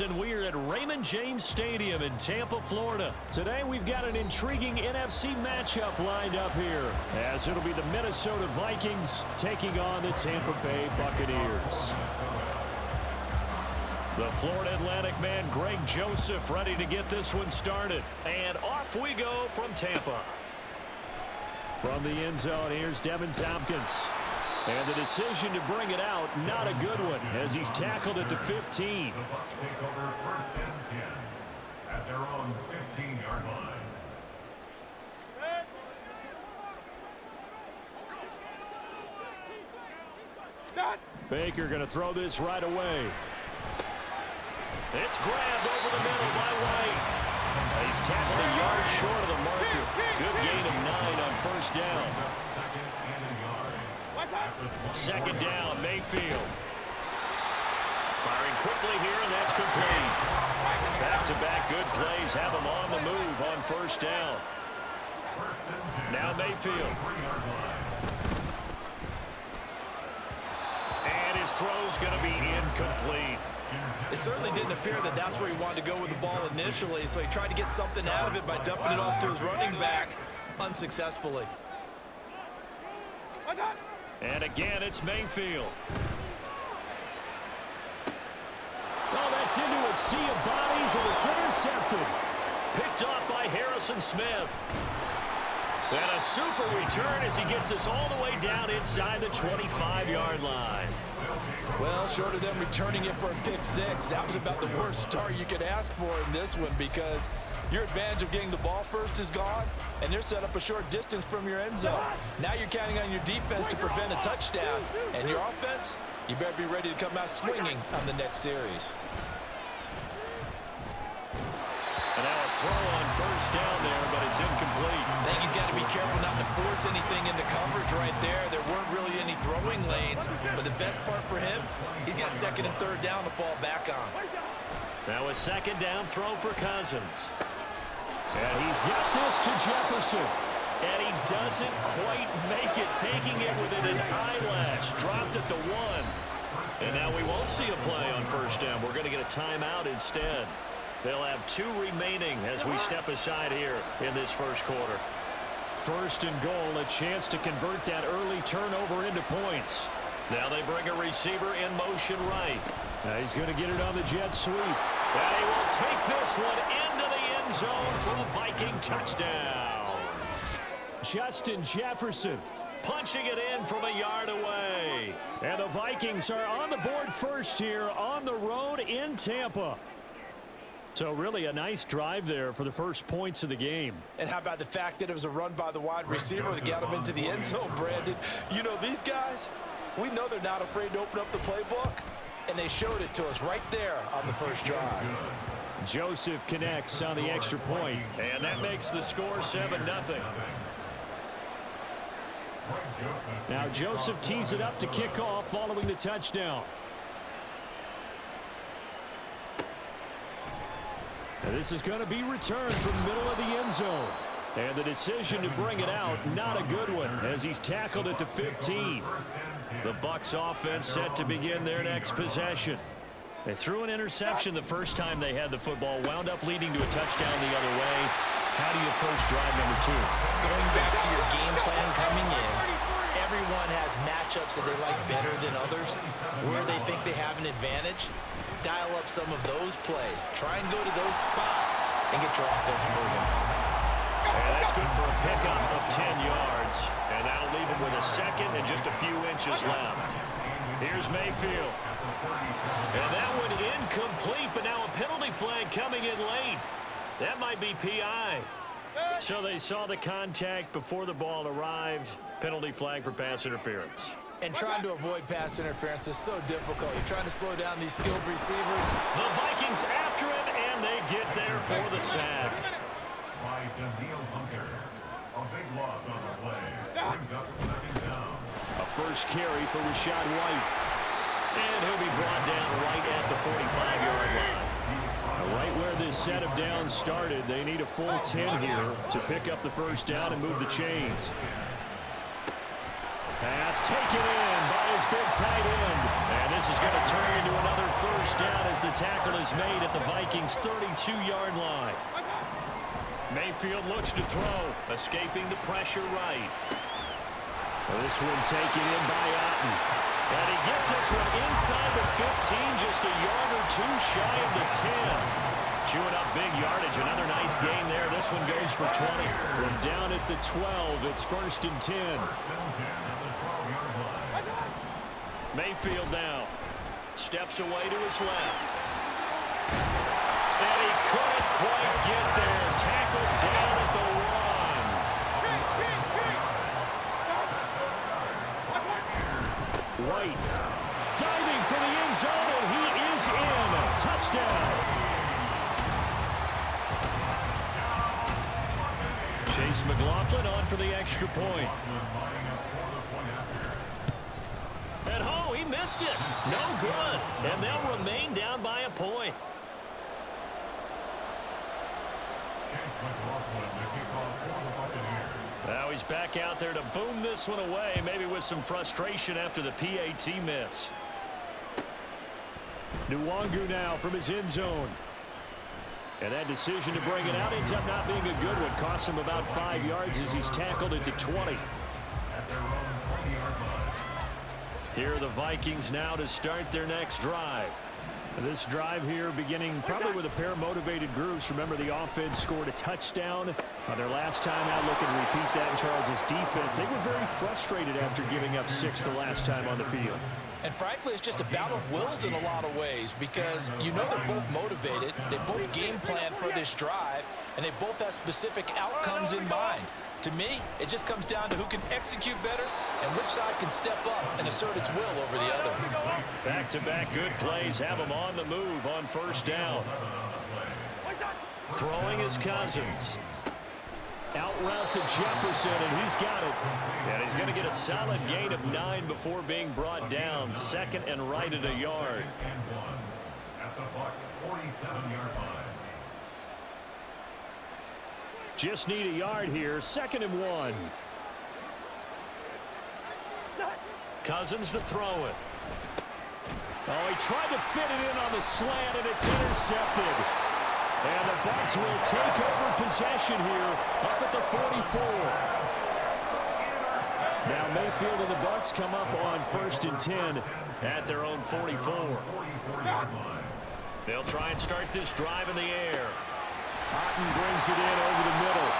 And we're at Raymond James Stadium in Tampa, Florida. Today we've got an intriguing NFC matchup lined up here, as it'll be the Minnesota Vikings taking on the Tampa Bay Buccaneers. The Florida Atlantic man Greg Joseph ready to get this one started. And off we go from Tampa. From the end zone, here's Devin Tompkins. And the decision to bring it out, not a good one, as he's tackled at the 15. The Bucs take over first and 10 at their own 15-yard line. Baker going to throw this right away. It's grabbed over the middle by White. He's tackled a yard short of the marker. Good gain of 9 on first down. Second down, Mayfield. Firing quickly here, and that's complete. Back-to-back good plays have him on the move on first down. Now Mayfield. And his throw's going to be incomplete. It certainly didn't appear that that's where he wanted to go with the ball initially, so he tried to get something out of it by dumping it off to his running back unsuccessfully. And again, it's Mayfield. Oh, that's into a sea of bodies, and it's intercepted. Picked off by Harrison Smith. And a super return as he gets us all the way down inside the 25-yard line. Well, short of them returning it for a pick six, that was about the worst start you could ask for in this one, because your advantage of getting the ball first is gone, and they're set up a short distance from your end zone. Now you're counting on your defense to prevent a touchdown, and your offense, you better be ready to come out swinging on the next series. And now a throw on first down there, but it's incomplete. I think he's got to be careful not to force anything into coverage right there. There weren't really any throwing lanes, but the best part for him, he's got second and third down to fall back on. Now a second down throw for Cousins. And he's got this to Jefferson. And he doesn't quite make it, taking it within an eyelash. Dropped at the 1. And now we won't see a play on first down. We're going to get a timeout instead. They'll have 2 remaining as we step aside here in this first quarter. First and goal, a chance to convert that early turnover into points. Now they bring a receiver in motion right. Now he's going to get it on the jet sweep. And he will take this one into the end zone for a Viking touchdown. Justin Jefferson punching it in from a yard away. And the Vikings are on the board first here on the road in Tampa. So really a nice drive there for the first points of the game. And how about the fact that it was a run by the wide receiver that got him into the end zone, Brandon? You know, these guys, we know they're not afraid to open up the playbook, and they showed it to us right there on the first drive. Joseph connects on the extra point, and that makes the score 7-0. Now Joseph tees it up to kick off following the touchdown. And this is going to be returned from the middle of the end zone. And the decision to bring it out, not a good one, as he's tackled at the 15. The Bucs offense set to begin their next possession. They threw an interception the first time they had the football, wound up leading to a touchdown the other way. How do you approach drive number 2? Going back to your game plan coming in, everyone has matchups that they like better than others, where they think they have an advantage. Dial up some of those plays. Try and go to those spots and get your offense moving. And that's good for a pickup of 10 yards. And that'll leave him with a second and just a few inches left. Here's Mayfield. And that one incomplete, but now a penalty flag coming in late. That might be PI. So they saw the contact before the ball arrived. Penalty flag for pass interference. And trying to avoid pass interference is so difficult. You're trying to slow down these skilled receivers. The Vikings after him, and they get there for the sack. By Daniil Hunter. A big loss on the play. Brings up second down. A first carry for Rashad White. And he'll be brought down right at the 45-yard line. Right where this set of downs started, they need a full 10 here to pick up the first down and move the chains. Pass taken in by his big tight end. And And this is going to turn into another first down as the tackle is made at the Vikings' 32-yard line. Mayfield looks to throw, escaping the pressure right. This one taken in by Otten. And he gets this one inside the 15, just a yard or two shy of the 10. Chewing up big yardage. Another nice gain there. This one goes for 20. From down at the 12, it's 1st and 10. Mayfield now. Steps away to his left. And he couldn't quite get there. Tackled down at the 1. White diving for the end zone, and he is in. Touchdown. Chase McLaughlin on for the extra point. And oh, he missed it. No good. And they'll remain down by a point. Now he's back out there to boom this one away, maybe with some frustration after the PAT miss. Nwangu now from his end zone. And that decision to bring it out ends up not being a good one. Costs him about 5 yards as he's tackled at the 20. Here are the Vikings now to start their next drive. This drive here beginning probably with a pair of motivated groups. Remember, the offense scored a touchdown on their last time out. Looking to repeat that in Charles' defense. They were very frustrated after giving up 6 the last time on the field. And frankly, it's just a battle of wills in a lot of ways because you know they're both motivated, they both game plan for this drive, and they both have specific outcomes in mind. To me, it just comes down to who can execute better and which side can step up and assert its will over the other. Back-to-back good plays have him on the move on first down. Throwing is Cousins. Out route to Jefferson, and he's got it. And he's going to get a solid gain of 9 before being brought down. 2nd and right at a yard. At the Bucs' 47-yard line. Just need a yard here. 2nd and 1. Cousins to throw it. Oh, he tried to fit it in on the slant, and it's intercepted. And the Bucs will take over possession here up at the 44. Now Mayfield and the Bucs come up on 1st and 10 at their own 44. They'll try and start this drive in the air. Otten brings it in over the middle.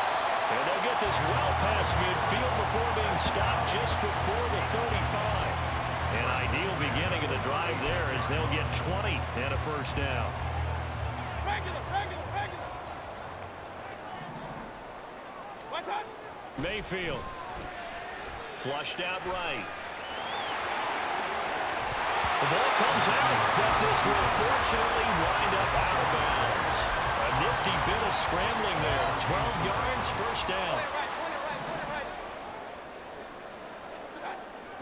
And they'll get this well past midfield before being stopped just before the 35. An ideal beginning of the drive there as they'll get 20 and a first down. Mayfield. Flushed out right. The ball comes out, but this will fortunately wind up out of bounds. A nifty bit of scrambling there. 12 yards, first down.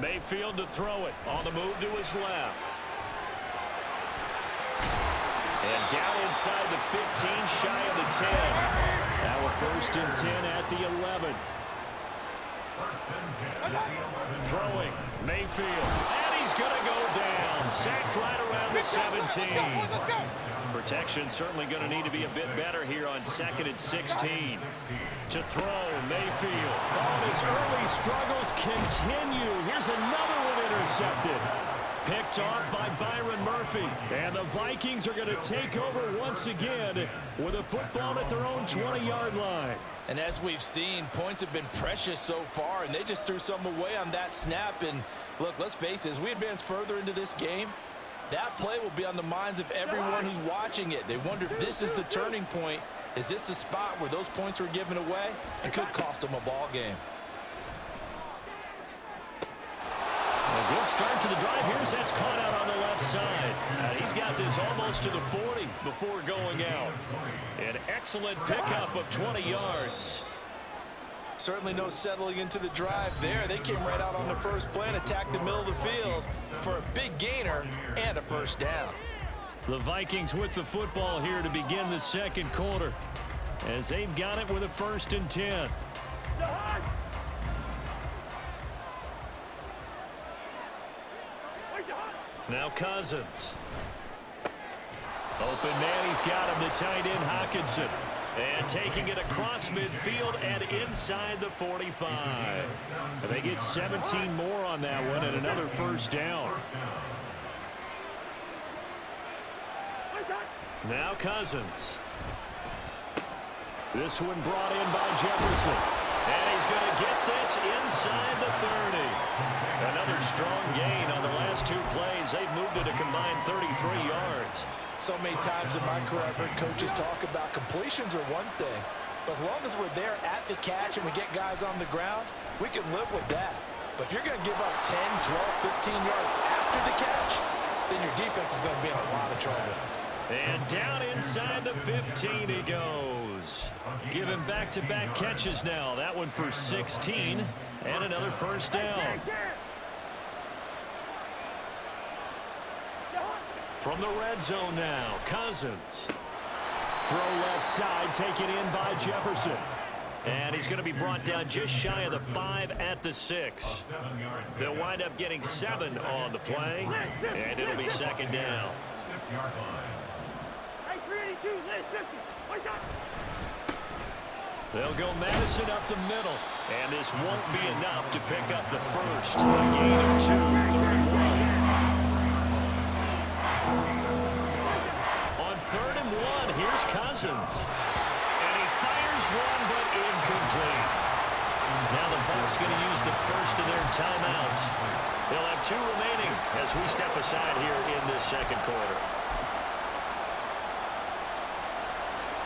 Mayfield to throw it. On the move to his left. And down inside the 15, shy of the 10. Now a 1st and 10 at the 11. Throwing, Mayfield. And he's going to go down. Sacked right around the 17. Protection certainly going to need to be a bit better here on 2nd and 16. To throw, Mayfield. Oh, his early struggles continue. Here's another one intercepted. Picked off by Byron Murphy. And the Vikings are going to take over once again with a football at their own 20-yard line. And as we've seen, points have been precious so far, and they just threw some away on that snap. And look, let's face it, as we advance further into this game, that play will be on the minds of everyone who's watching it. They wonder if this is the turning point. Is this the spot where those points were given away? It could cost them a ball game. A good start to the drive. Here's that's caught out on the left side. He's got this almost to the 40 before going out. An excellent pickup of 20 yards. Certainly no settling into the drive there. They came right out on the first play and attacked the middle of the field for a big gainer and a first down. The Vikings with the football here to begin the second quarter as they've got it with a 1st and 10. Now Cousins. Open man, he's got him, the tight end Hockenson. And taking it across midfield and inside the 45. And they get 17 more on that one and another first down. Now Cousins. This one brought in by Jefferson. And he's going to get this inside the 30. Another strong gain on the last two plays. They've moved it a combined 33 yards. So many times in my career, I've heard coaches talk about completions are one thing. But as long as we're there at the catch and we get guys on the ground, we can live with that. But if you're going to give up 10, 12, 15 yards after the catch, then your defense is going to be in a lot of trouble. And down inside the 15 he goes. Giving back-to-back catches now. That one for 16 and another first down. From the red zone now, Cousins. Throw left side, taken in by Jefferson. And he's going to be brought down just shy of the 5 at the 6. They'll wind up getting 7 on the play, and it'll be second down. 6-yard line. They'll go Madison up the middle, and this won't be enough to pick up the first. A gain of 2, 31. On 3rd and 1, here's Cousins. And he fires one, but incomplete. Now the Bucs going to use the first of their timeouts. They'll have 2 remaining as we step aside here in this second quarter.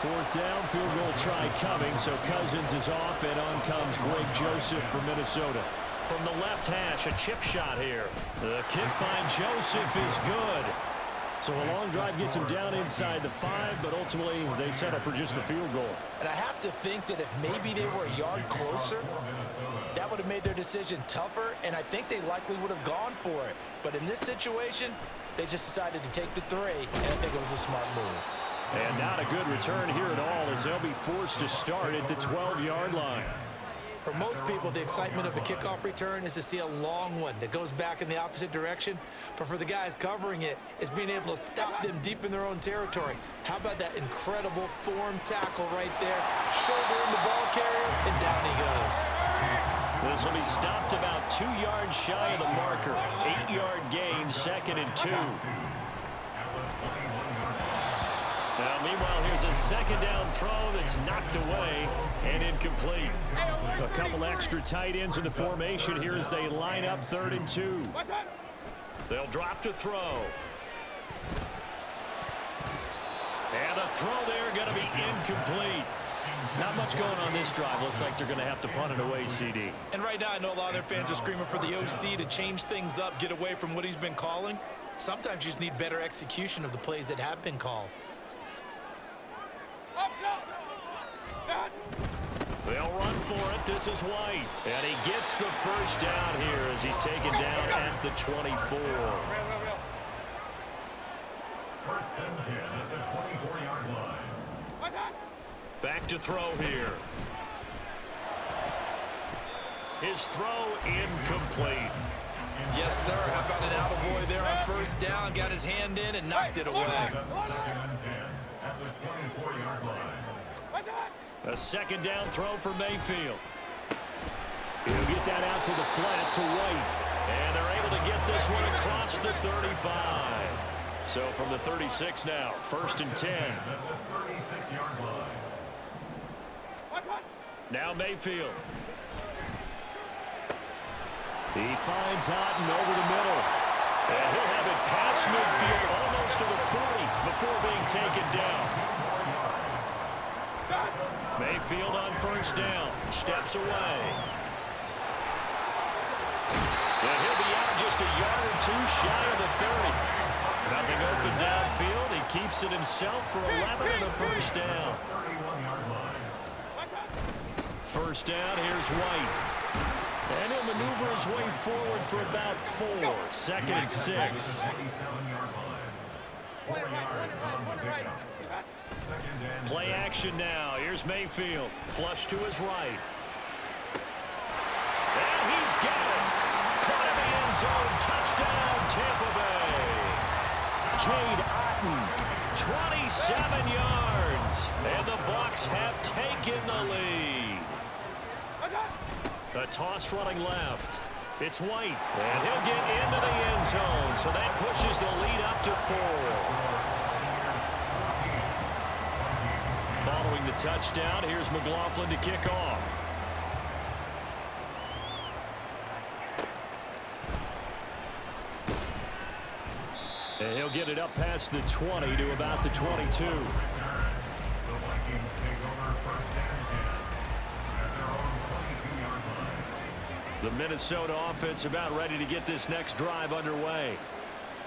4th down, field goal try coming, so Cousins is off, and on comes Greg Joseph from Minnesota. From the left hash, a chip shot here. The kick by Joseph is good. So a long drive gets him down inside the 5, but ultimately they settle for just the field goal. And I have to think that if maybe they were a yard closer, that would have made their decision tougher, and I think they likely would have gone for it. But in this situation, they just decided to take the 3, and I think it was a smart move. And not a good return here at all as they'll be forced to start at the 12-yard line. For most people, the excitement of a kickoff return is to see a long one that goes back in the opposite direction. But for the guys covering it, it's being able to stop them deep in their own territory. How about that incredible form tackle right there? Shouldering the ball carrier, and down he goes. This will be stopped about 2 yards shy of the marker. 8-yard gain, 2nd and 2. Now, meanwhile, here's a second down throw that's knocked away and incomplete. A couple extra tight ends in the formation here as they line up 3rd and 2. They'll drop to throw. And the throw there going to be incomplete. Not much going on this drive. Looks like they're going to have to punt it away, CD. And right now, I know a lot of their fans are screaming for the OC to change things up, get away from what he's been calling. Sometimes you just need better execution of the plays that have been called. They'll run for it. This is White. And he gets the first down here as he's taken down at the 24. 1st and 10 at the 24-yard line. Back to throw here. His throw incomplete. Yes, sir. How about an attaboy there on 1st down? Got his hand in and knocked it away. 2nd and 10 at the 24-yard line. A second down throw for Mayfield. He'll get that out to the flat to White. And they're able to get this one across the 35. So from the 36 now, 1st and 10. At the 36-yard line. Now Mayfield. He finds Otten over the middle. And he'll have it past midfield almost to the 40 before being taken down. Mayfield on 1st down. Steps away. And he'll be out just a yard or 2 shy of the 30. Nothing open downfield. He keeps it himself for 11 and a 1st down. 31-yard line. 1st down, here's White. And he'll maneuver his way forward for about 4. 2nd and 6. 47-yard line. 4 yards on the pickup. 2nd and Play action now. Here's Mayfield. Flush to his right. And he's got it. Caught in the end zone. Touchdown, Tampa Bay. Cade Otton, 27 yards. And the Bucs have taken the lead. A toss running left. It's White, and he'll get into the end zone, so that pushes the lead up to 4. Following the touchdown, here's McLaughlin to kick off. And he'll get it up past the 20 to about the 22. The Minnesota offense about ready to get this next drive underway.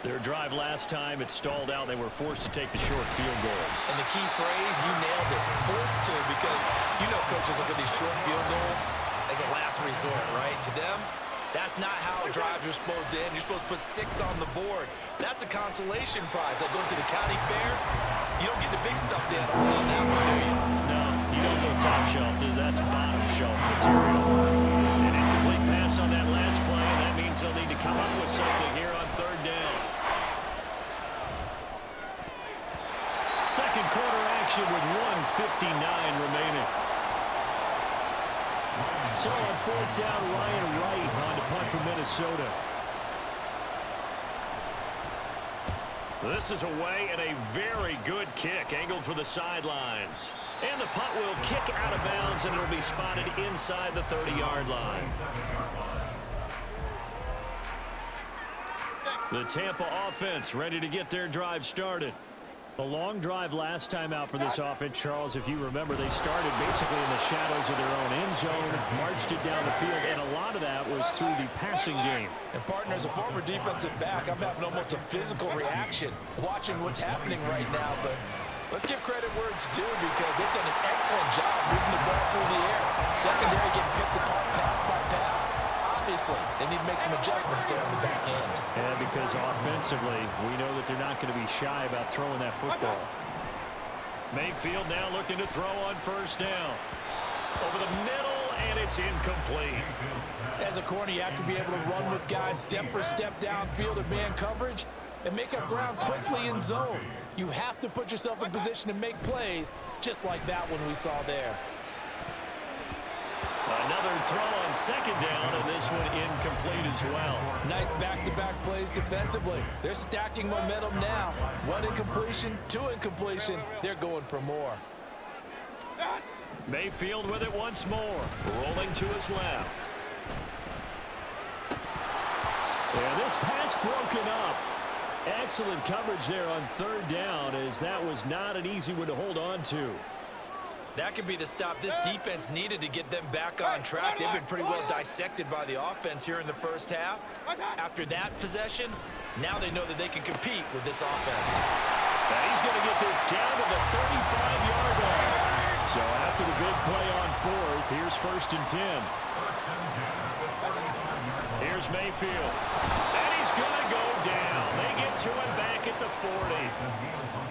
Their drive last time, it stalled out. They were forced to take the short field goal. And the key phrase, you nailed it. Forced to, because you know coaches look at these short field goals as a last resort, right? To them, that's not how drives are supposed to end. You're supposed to put 6 on the board. That's a consolation prize. Like going to the county fair, you don't get the big stuffed animal on that one, do you? No, you don't go top shelf. That's bottom shelf material. An incomplete pass on that last play, and that means they'll need to come up with something here on 3rd down. Second quarter action with 1:59 remaining. So on 4th down, Ryan Wright on to punt for Minnesota. This is away and a very good kick, angled for the sidelines. And the punt will kick out of bounds, and it'll be spotted inside the 30-yard line. The Tampa offense ready to get their drive started. A long drive last time out for this offense, Charles. If you remember, they started basically in the shadows of their own end zone, marched it down the field, and a lot of that was through the passing game. And partner, as a former defensive back, I'm having almost a physical reaction watching what's happening right now. But let's give credit where it's due, because they've done an excellent job moving the ball through the air. Secondary getting picked apart pass by pass. Obviously, they need to make some adjustments there on the back end. And because offensively, we know that they're not going to be shy about throwing that football. Mayfield now looking to throw on 1st down. Over the middle, and it's incomplete. As a corner, you have to be able to run with guys step for step downfield in man coverage and make up ground quickly in zone. You have to put yourself in position to make plays, just like that one we saw there. Another throw on 2nd down, and this one incomplete as well. Nice back-to-back plays defensively. They're stacking momentum now. 1 incompletion, 2 incompletion. They're going for more. Mayfield with it once more, rolling to his left. And this pass broken up. Excellent coverage there on 3rd down, as that was not an easy one to hold on to. That could be the stop this defense needed to get them back on track. They've been pretty well dissected by the offense here in the first half. After that possession, now they know that they can compete with this offense. And he's going to get this down to the 35-yard line. So after the big play on 4th, here's 1st and 10. Here's Mayfield. And he's going to go down. They get to him back at the 40.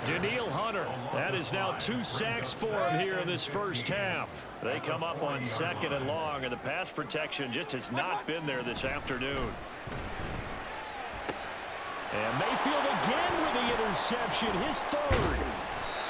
Danielle Hunter, that is now 2 sacks for him here in this first half. They come up on 2nd and long, and the pass protection just has not been there this afternoon. And Mayfield again with the interception, his 3rd.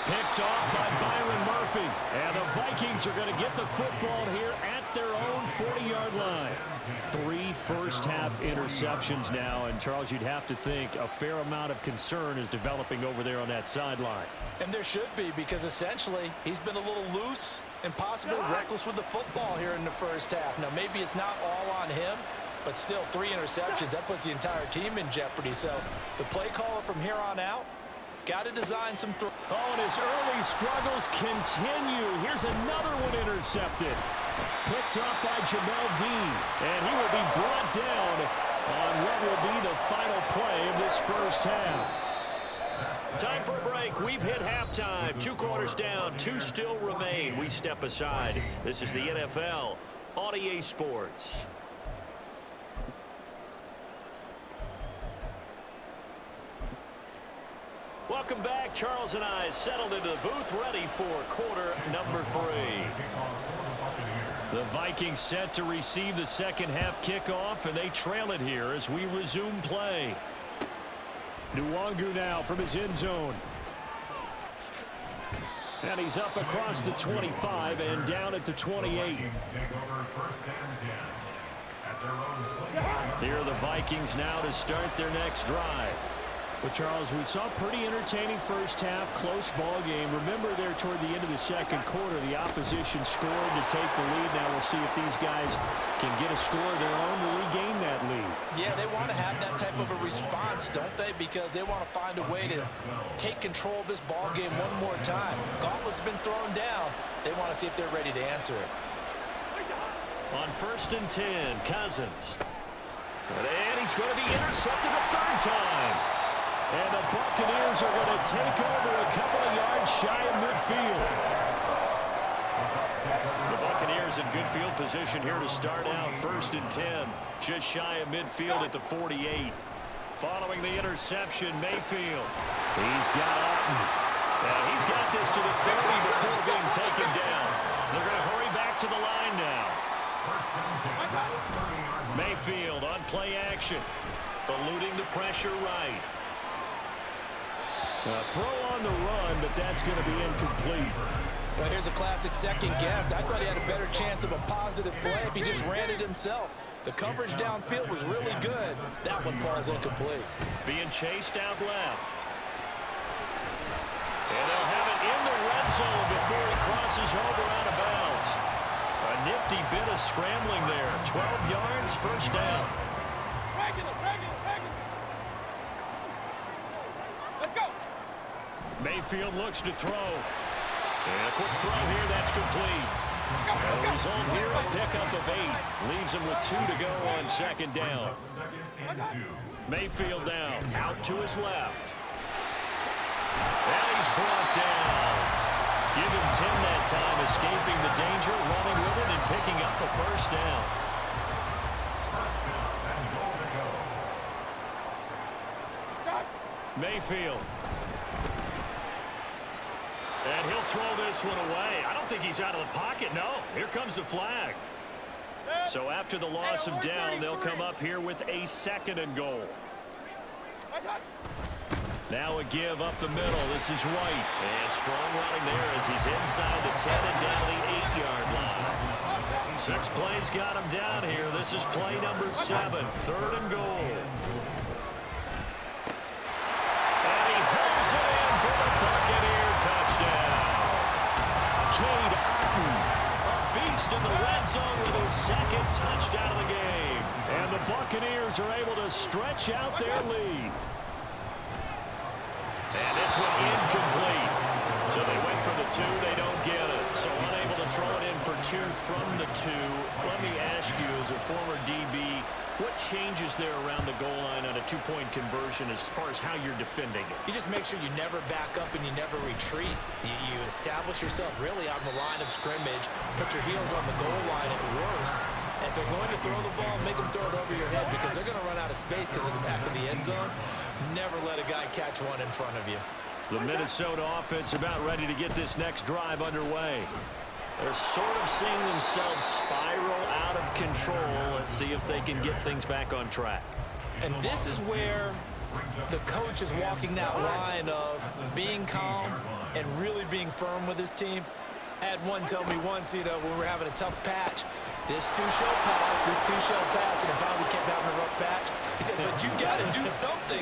Picked off by Byron Murphy. And the Vikings are going to get the football here at their own 40-yard line. 3 first-half interceptions now, and Charles, you'd have to think a fair amount of concern is developing over there on that sideline. And there should be, because essentially he's been a little loose and possibly reckless with the football here in the first half. Now, maybe it's not all on him, but still 3 interceptions. That puts the entire team in jeopardy. So the play caller from here on out got to design some throws. Oh, and his early struggles continue. Here's another one intercepted. Picked up by Jamel Dean. And he will be brought down on what will be the final play of this first half. Time for a break. We've hit halftime. 2 quarters down. 2 still remain. We step aside. This is the NFL on EA Sports. Welcome back. Charles and I settled into the booth, ready for quarter number 3. The Vikings set to receive the second half kickoff, and they trail it here as we resume play. Nwangu now from his end zone. And he's up across the 25 and down at the 28. Here are the Vikings now to start their next drive. Well, Charles, we saw a pretty entertaining first half, close ball game. Remember there toward the end of the second quarter, the opposition scored to take the lead. Now we'll see if these guys can get a score of their own to regain that lead. Yeah, they want to have that type of a response, don't they? Because they want to find a way to take control of this ball game one more time. Gauntlet's been thrown down. They want to see if they're ready to answer it. On 1st and 10, Cousins. And he's going to be intercepted a third time. And the Buccaneers are going to take over a couple of yards shy of midfield. The Buccaneers in good field position here to start out 1st and 10. Just shy of midfield at the 48. Following the interception, Mayfield. He's got Alton. And he's got this to the 30 before being taken down. They're going to hurry back to the line now. Mayfield on play action. Eluding the pressure right. Throw on the run, but that's going to be incomplete. Well, here's a classic second guess. I thought he had a better chance of a positive play if he just ran it himself. The coverage downfield was really good. That one falls incomplete. Being chased out left. And they'll have it in the red zone before he crosses over out of bounds. A nifty bit of scrambling there. 12 yards, first down. Mayfield looks to throw. And a quick throw here, that's complete. The result here, a pickup of 8. Leaves him with 2 to go on second down. Mayfield down, out to his left. And he's brought down. Give him 10 that time, escaping the danger, running with it, and picking up a first down. Mayfield. And he'll throw this one away. I don't think he's out of the pocket. No, here comes the flag. So after the loss of down, they'll come up here with a 2nd and goal. Now a give up the middle. This is White. And strong running there as he's inside the 10 and down the 8-yard line. 6 plays got him down here. This is play number 7, 3rd and goal. And he hooks it in for the Buccaneer touchdown. Cade Otton, a beast in the red zone with his 2nd touchdown of the game. And the Buccaneers are able to stretch out their lead. And this one incomplete. So they went for the 2, they don't get it. So unable to throw it in for 2 from the 2. Let me ask you, as a former DB, what changes there around the goal line on a 2-point conversion as far as how you're defending it? You just make sure you never back up and you never retreat. You establish yourself really on the line of scrimmage, put your heels on the goal line at worst. And if they're going to throw the ball, make them throw it over your head because they're going to run out of space because of the back of the end zone. Never let a guy catch one in front of you. The Minnesota offense about ready to get this next drive underway. They're sort of seeing themselves spiral out of control. Let's see if they can get things back on track. And this is where the coach is walking that line of being calm and really being firm with his team. I had one tell me once, when we're having a tough patch, this too shall pass, this too shall pass, and if finally kept having a rough patch, he said, but you got to do something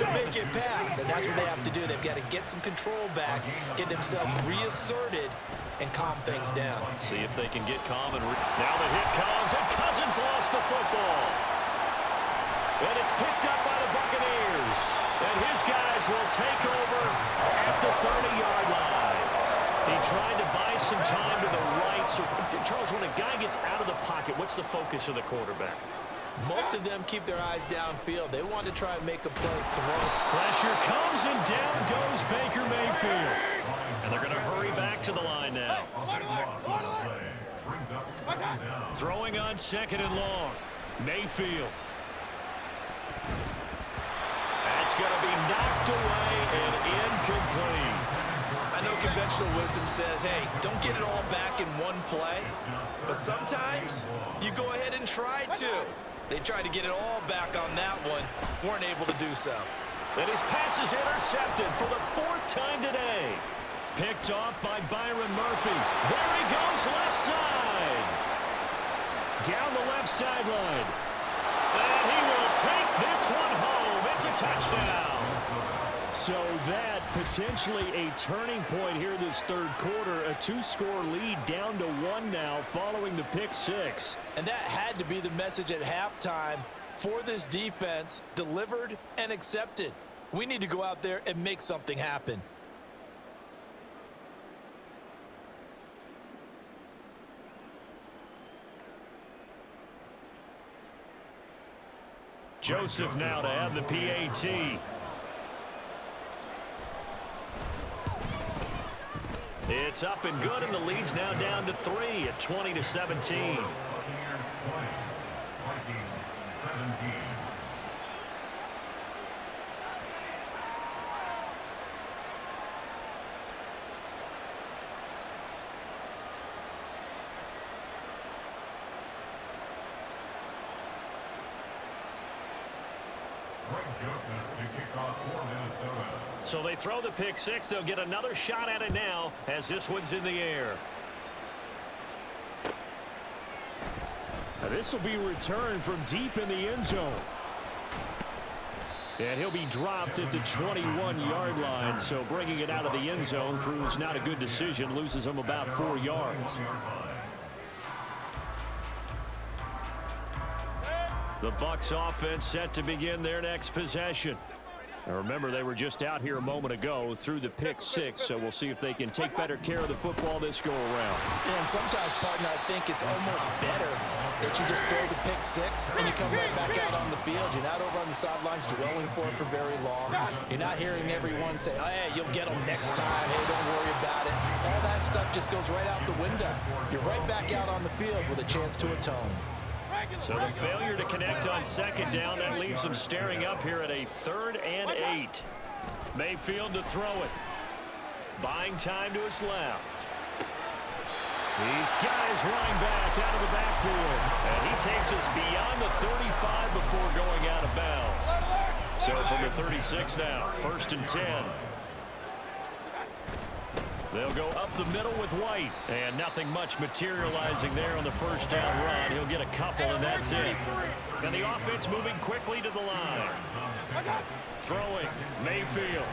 to make it pass, and that's what they have to do. They've got to get some control back, get themselves reasserted, and calm things down. See if they can get calm. And now the hit comes, and Cousins lost the football. And it's picked up by the Buccaneers, and his guys will take over at the 30-yard line. He tried to buy some time to the right. So, Charles, when a guy gets out of the pocket, what's the focus of the quarterback? Most of them keep their eyes downfield. They want to try and make a play throw. Pressure comes, and down goes Baker Mayfield. And they're going to hurry back to the line now. Throwing on 2nd and long. Mayfield. That's going to be knocked away and incomplete. I know conventional wisdom says, hey, don't get it all back in one play. But sometimes you go ahead and try to. They tried to get it all back on that one. Weren't able to do so. And his pass is intercepted for the 4th time today. Picked off by Byron Murphy. There he goes, left side. Down the left sideline. And he will take this one home. It's a touchdown. So that potentially a turning point here this third quarter. A 2-score lead down to 1 now following the pick 6. And that had to be the message at halftime for this defense. Delivered and accepted. We need to go out there and make something happen. Joseph now to have the PAT. It's up and good, and the lead's now down to 3 at 20-17. Buccaneers 20, Vikings 17. So they throw the pick 6. They'll get another shot at it now as this one's in the air. Now this will be returned from deep in the end zone. And he'll be dropped at the 21-yard line. So bringing it out of the end zone proves not a good decision. Loses him about 4 yards. The Bucs offense set to begin their next possession. Now remember, they were just out here a moment ago through the pick 6, so we'll see if they can take better care of the football this go around. And sometimes, partner, I think it's almost better that you just throw the pick 6 and you come right back out on the field. You're not over on the sidelines dwelling for it for very long. You're not hearing everyone say, oh, hey, you'll get them next time. Hey, don't worry about it. All that stuff just goes right out the window. You're right back out on the field with a chance to atone. So the failure to connect on 2nd down, that leaves them staring up here at a 3rd and 8. Mayfield to throw it. Buying time to his left. These guys running back out of the backfield. And he takes us beyond the 35 before going out of bounds. So from the 36 now, 1st and 10. They'll go up the middle with White. And nothing much materializing there on the 1st down run. He'll get a couple, and that's it. And the offense moving quickly to the line. Throwing, Mayfield.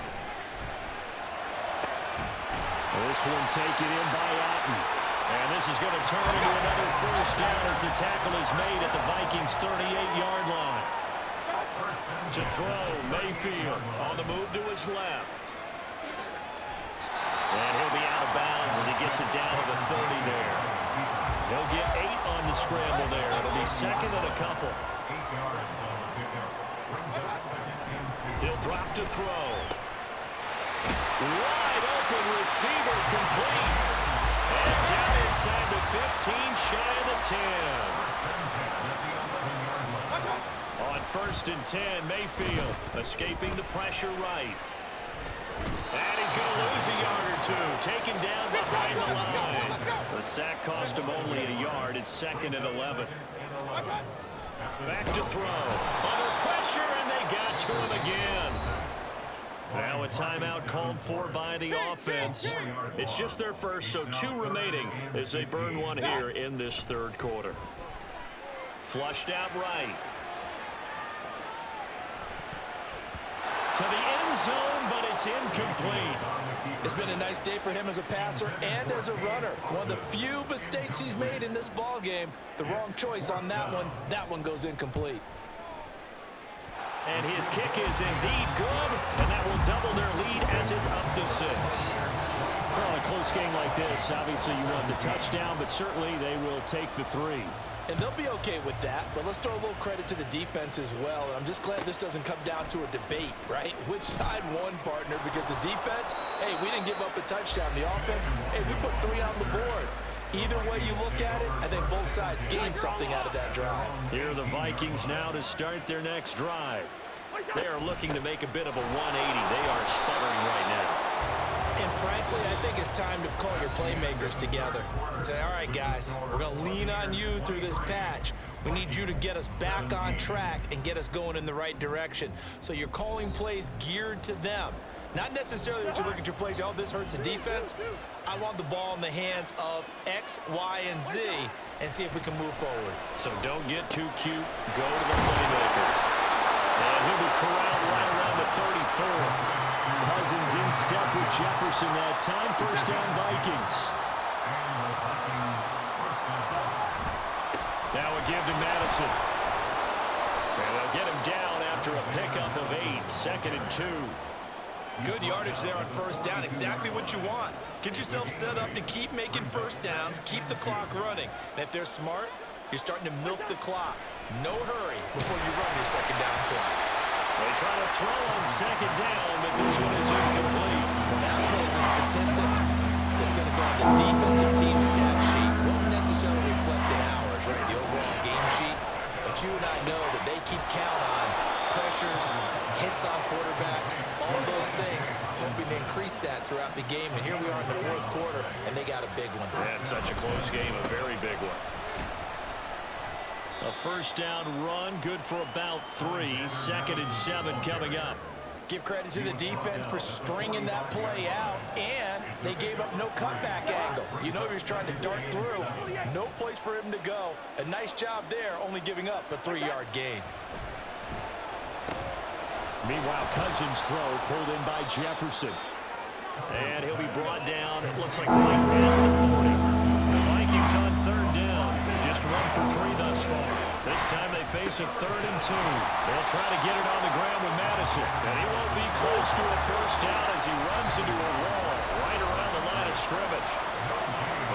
This one taken in by Otten. And this is going to turn into another 1st down as the tackle is made at the Vikings' 38-yard line. To throw, Mayfield on the move to his left. And he'll be out of bounds as he gets it down to the 30 there. He'll get 8 on the scramble there. It'll be 2nd and a couple. He'll drop to throw. Wide open receiver complete. And down inside the 15, shy of the 10. On 1st and 10, Mayfield escaping the pressure right. And he's going to lose a yard or 2. Taken down behind the line. The sack cost him only a yard. It's 2nd and 11. Back to throw. Under pressure, and they got to him again. Now a timeout called for by the offense. It's just their first, so 2 remaining as they burn one here in this 3rd quarter. Flushed out right. To the end zone, but it's incomplete. It's been a nice day for him as a passer and as a runner. One of the few mistakes he's made in this ball game. The wrong choice on that one. That one goes incomplete. And his kick is indeed good, and that will double their lead as it's up to 6. Well, a close game like this, obviously you want the touchdown, but certainly they will take the 3. And they'll be okay with that, but let's throw a little credit to the defense as well. And I'm just glad this doesn't come down to a debate, right? Which side won, partner? Because the defense, hey, we didn't give up a touchdown. The offense, hey, we put 3 on the board. Either way you look at it, I think both sides gained something out of that drive. Here are the Vikings now to start their next drive. They are looking to make a bit of a 180. They are sputtering right now. And frankly, I think it's time to call your playmakers together and say, all right, guys, we're going to lean on you through this patch. We need you to get us back on track and get us going in the right direction. So you're calling plays geared to them. Not necessarily that you look at your plays, oh, this hurts the defense. I want the ball in the hands of X, Y, and Z and see if we can move forward. So don't get too cute. Go to the playmakers. And he'll be corralled right around the 34. Cousins in step with Jefferson that time. First down, Vikings. Now a give to Madison. And they'll get him down after a pickup of 8. 2nd and 2. Good yardage there on first down. Exactly what you want. Get yourself set up to keep making first downs, keep the clock running. And if they're smart, you're starting to milk the clock. No hurry before you run your second down play. They try to throw on second down, but this one is incomplete. That play is a statistic that's going to go on the defensive team stat sheet. Won't necessarily reflect in ours, right, the overall game sheet. But you and I know that they keep count on pressures, hits on quarterbacks, all those things, hoping to increase that throughout the game. And here we are in the fourth quarter, and they got a big one. That's such a close game, a very big one. A first down run, good for about 3. 2nd and 7 coming up. Give credit to the defense for stringing that play out, and they gave up no cutback angle. You know he was trying to dart through. No place for him to go. A nice job there, only giving up a 3-yard gain. Meanwhile, Cousins' throw pulled in by Jefferson. And he'll be brought down, it looks like right at the 40. The Vikings on 3rd down. Just 1 for 3 thus far. This time they face a 3rd and 2. They'll try to get it on the ground with Madison. And he won't be close to a first down as he runs into a wall right around the line of scrimmage.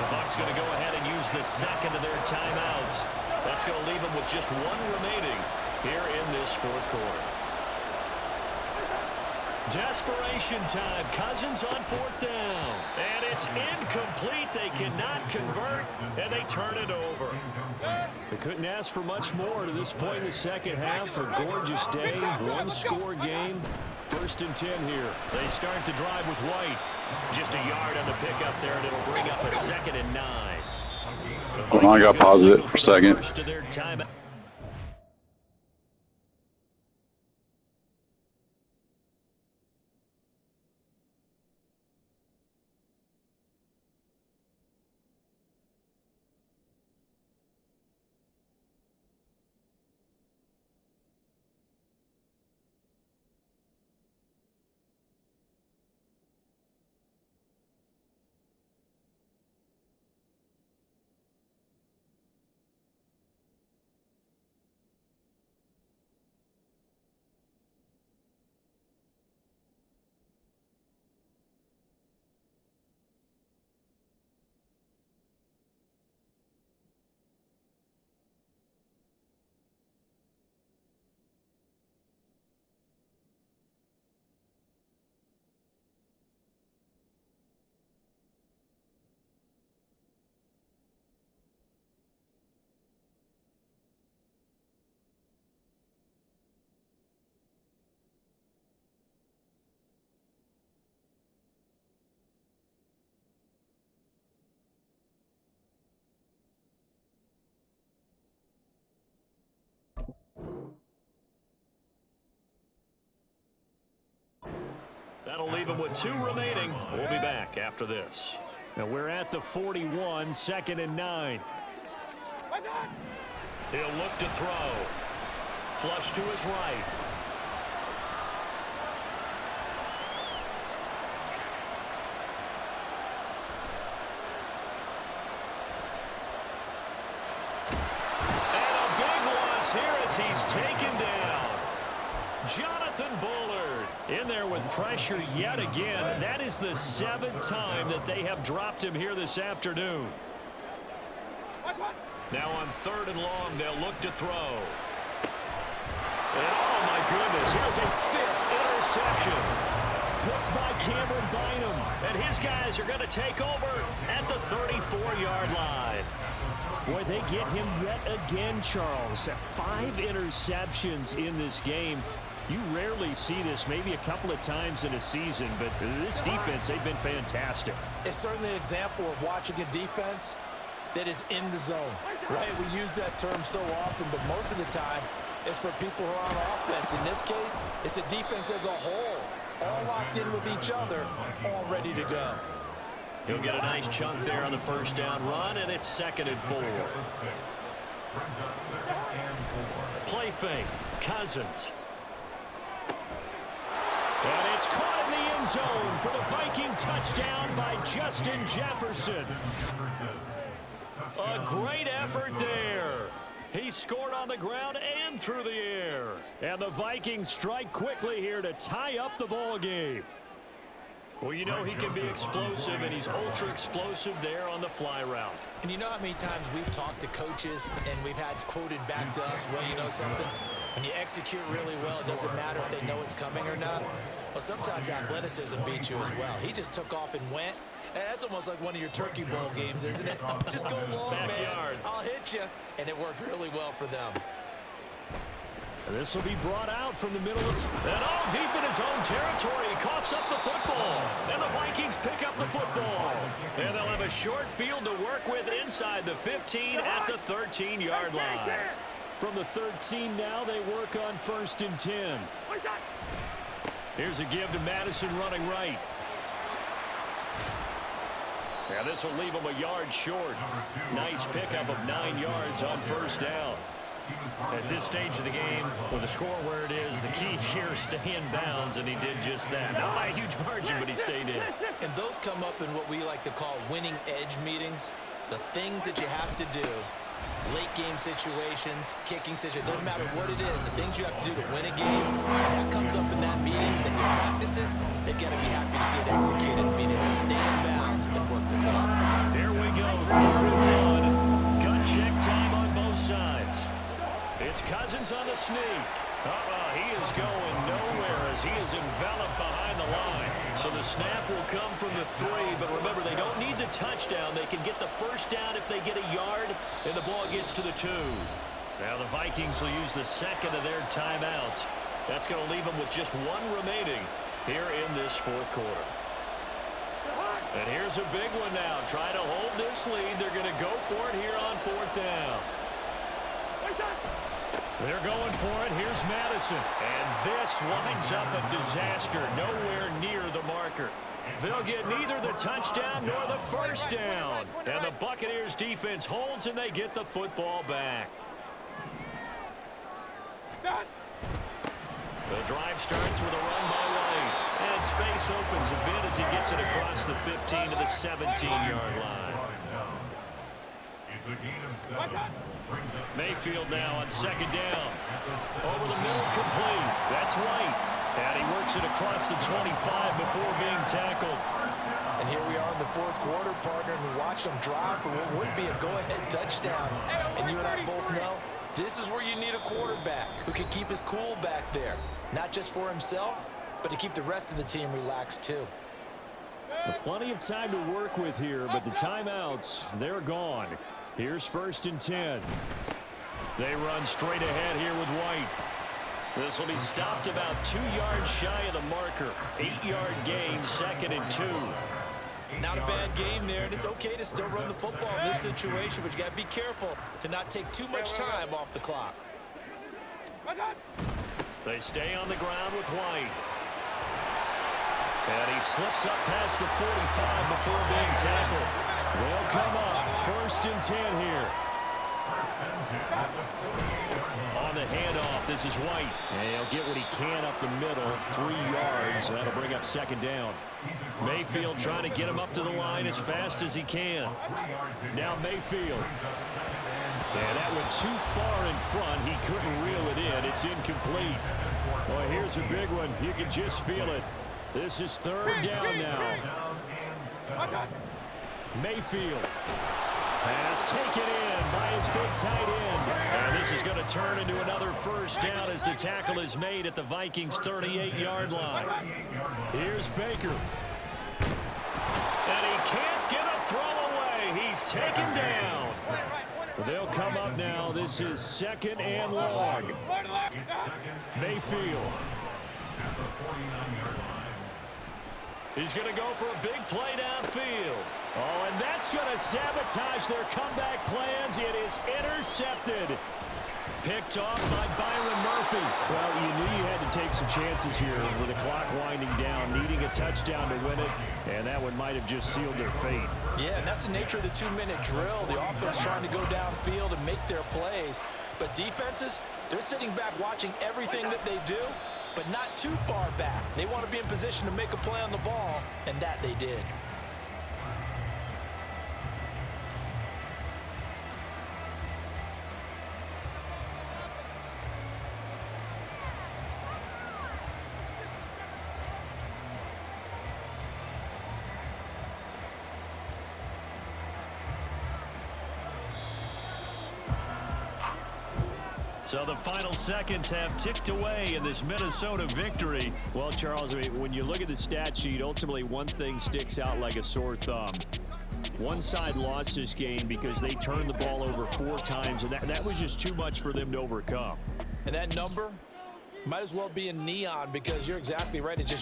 The Bucs going to go ahead and use the second of their timeouts. That's going to leave them with just 1 remaining here in this fourth quarter. Desperation time. Cousins on 4th down. And it's incomplete. They cannot convert, and they turn it over. They couldn't ask for much more to this point in the second half. A gorgeous day, 1-score game. 1st and 10 here. They start the drive with White. Just a yard on the pickup there, and it'll bring up a 2nd and 9. Hold on, I got to pause it for a second. That'll leave him with 2 remaining. We'll be back after this. Now we're at the 41, 2nd and 9. He'll look to throw. Flush to his right. And a big loss here as he's taken down. Jonathan Bullard in there with pressure yet again. That is the 7th time that they have dropped him here this afternoon. Now on 3rd and long, they'll look to throw. And oh my goodness, here's a 5th interception. Picked by Cameron Bynum. And his guys are going to take over at the 34-yard line. Boy, they get him yet again, Charles. 5 interceptions in this game. You rarely see this, maybe a couple of times in a season, but this defense, they've been fantastic. It's certainly an example of watching a defense that is in the zone, right? We use that term so often, but most of the time it's for people who are on offense. In this case, it's a defense as a whole, all locked in with each other, all ready to go. He'll get a nice chunk there on the first down run, and it's 2nd and 4. Play fake, Cousins. And it's caught in the end zone for the Viking touchdown by Justin Jefferson. A great effort there. He scored on the ground and through the air. And the Vikings strike quickly here to tie up the ball game. Well, you know he can be explosive, and he's ultra explosive there on the fly route. And you know how many times we've talked to coaches and we've had quoted back to us, well, you know something? When you execute really well, it doesn't matter if they know it's coming or not. Well, sometimes athleticism beats you as well. He just took off and went. And that's almost like one of your Turkey Bowl games, isn't it? Just go long, man. I'll hit you. And it worked really well for them. This will be brought out from the middle of and all deep in his own territory. He coughs up the football. And the Vikings pick up the football. And they'll have a short field to work with inside the 15 at the 13-yard line. From the 13 now, they work on 1st and 10. Here's a give to Madison running right. Now this will leave him a yard short. Nice pickup of 9 yards on 1st down. At this stage of the game, with the score where it is, the key here is stay in bounds, and he did just that. Not by a huge margin, but he stayed in. And those come up in what we like to call winning edge meetings. The things that you have to do, late game situations, kicking situations, doesn't matter what it is, the things you have to do to win a game, and that comes up in that meeting, then you practice it, they've got to be happy to see it executed, being able to stay in bounds and work the clock. Here we go, 3rd and 1. Gun check time on both sides. It's Cousins on the sneak. He is going nowhere as he is enveloped behind the line. So the snap will come from the 3, but remember, they don't need the touchdown. They can get the first down if they get a yard, and the ball gets to the 2. Now the Vikings will use the 2nd of their timeouts. That's going to leave them with just 1 remaining here in this 4th quarter. And here's a big one now. Try to hold this lead. They're going to go for it here on 4th down. They're going for it. Here's Madison. And this winds up a disaster. Nowhere near the marker. They'll get neither the touchdown nor the first down. And the Buccaneers defense holds, and they get the football back. The drive starts with a run by White. And space opens a bit as he gets it across the 15 to the 17-yard line. It's a gain of 7. Mayfield now on 2nd down. Over the middle, complete. That's White. And he works it across the 25 before being tackled. And here we are in the 4th quarter, partner, and we watch them drive for what would be a go-ahead touchdown. And you and I both know this is where you need a quarterback who can keep his cool back there. Not just for himself, but to keep the rest of the team relaxed too. Plenty of time to work with here, but the timeouts, they're gone. Here's 1st and 10. They run straight ahead here with White. This will be stopped about 2 yards shy of the marker. 8-yard gain, 2nd and 2. Not a bad game there, and it's okay to still run the football in this situation, but you got to be careful to not take too much time off the clock. They stay on the ground with White. And he slips up past the 45 before being tackled. They'll come up 1st and 10 here. On the handoff, this is White. And he'll get what he can up the middle, 3 yards. That'll bring up 2nd down. Mayfield trying to get him up to the line as fast as he can. Now Mayfield. And that went too far in front. He couldn't reel it in. It's incomplete. Well, here's a big one. You can just feel it. This is 3rd down now. Mayfield has taken in by his big tight end. And this is going to turn into another first down as the tackle is made at the Vikings' 38-yard line. Here's Baker. And he can't get a throw away. He's taken down. They'll come up now. This is 2nd and long. Mayfield. 49-yard line. He's going to go for a big play downfield. Oh, and that's going to sabotage their comeback plans. It is intercepted. Picked off by Byron Murphy. Well, you knew you had to take some chances here with the clock winding down, needing a touchdown to win it, and that one might have just sealed their fate. Yeah, and that's the nature of the 2-minute drill. The offense trying to go downfield and make their plays. But defenses, they're sitting back watching everything that they do, but not too far back. They want to be in position to make a play on the ball, and that they did. So the final seconds have ticked away in this Minnesota victory. Well, Charles, I mean, when you look at the stat sheet, ultimately one thing sticks out like a sore thumb. One side lost this game because they turned the ball over 4 times, and that was just too much for them to overcome. And that number might as well be in neon because you're exactly right. It just